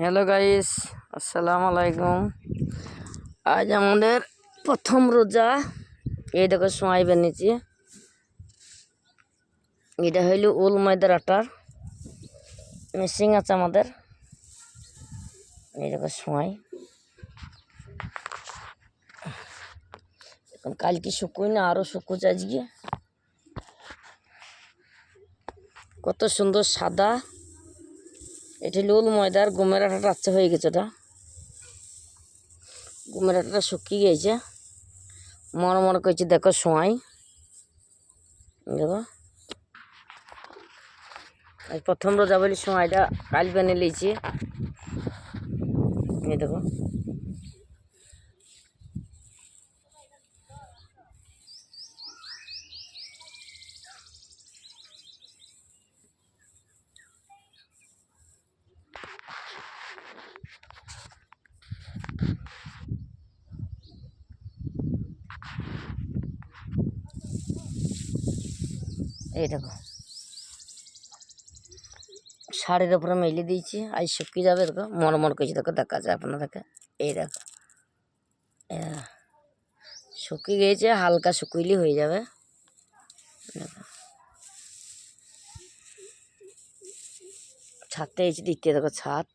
Hello guys, আসসালামু আলাইকুম। আজ আমাদের প্রথম রোজা। এই দেখো সময় বানিয়েছি। এটা হইল ওল ময়দার আটার মেশিন আছে আমাদের। এই দেখো সময় এখন কালকে শুকুই না, আরও শুকুছে আজকে। কত সুন্দর সাদা। এটা হইল ওল ময়দার গমের আটাটা আচ্ছা হয়ে গেছে। ওটা গমের আটাটা শুকিয়ে গেছে, মর করছে। দেখো সময় দেখো, আজ প্রথম রোজা বলি সময়টা কাল বেনে লিয়েছি। এই দেখো এই দেখো শাড়ির উপরে মেলে দিয়েছি, আজ শুকিয়ে যাবে। দেখো মরমর করছে, দেখো দেখা যায় আপনাদেরকে। এই দেখো শুকিয়ে গিয়েছে, হালকা শুকিয়ে হয়ে যাবে। দেখো ছাদটা এসে দিতে, দেখো ছাদ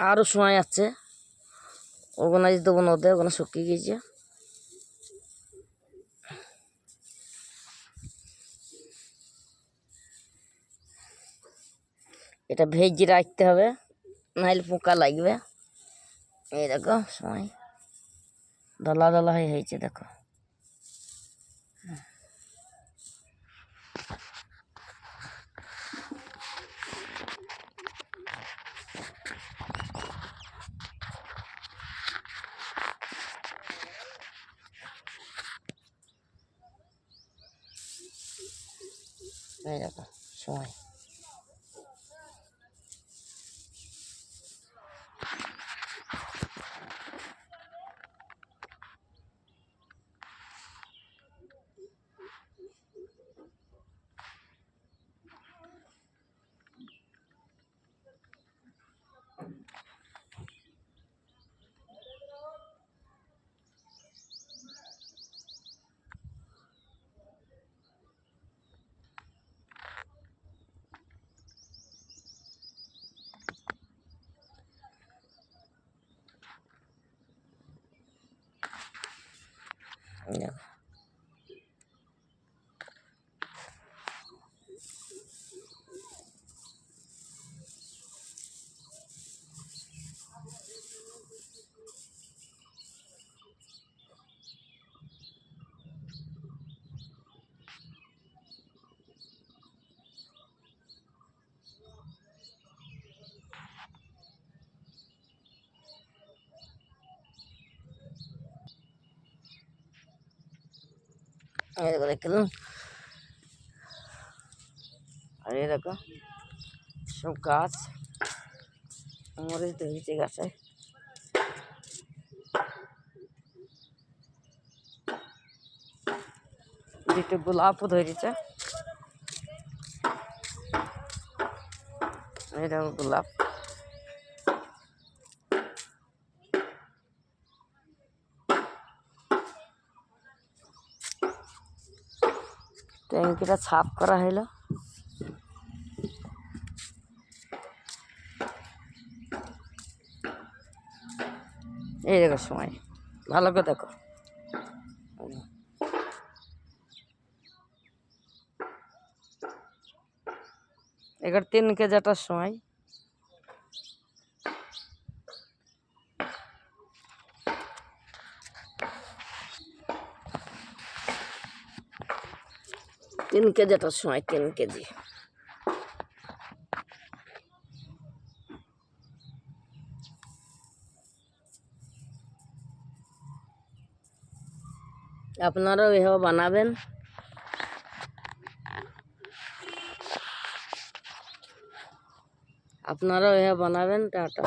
আরও সময় আছে। ওখানে আজ দেবো নদে, ওখানে শুকিয়ে গিয়েছে। এটা ভেজে রাখতে হবে, নাহলে পোকা লাগবে। এই দেখো সময় দলা দলা হয়ে হয়েছে। দেখো এই দেখো সময় দেখো এই দেখো দেখলাম। আর এই দেখো সব গাছ মরিচ ধরেছে গাছে। দুটো গোলাপও ধরেছে। এই দেখো গোলাপ। ট্যাঙ্কিটা সাফ করা হলো। এই দেখো সময় ভালো করে দেখো। এগার 3 কেজিটার সময়। তিন কেজিটার সময় 3 কেজি। আপনারাও এভাবে বানাবেন। টাটা।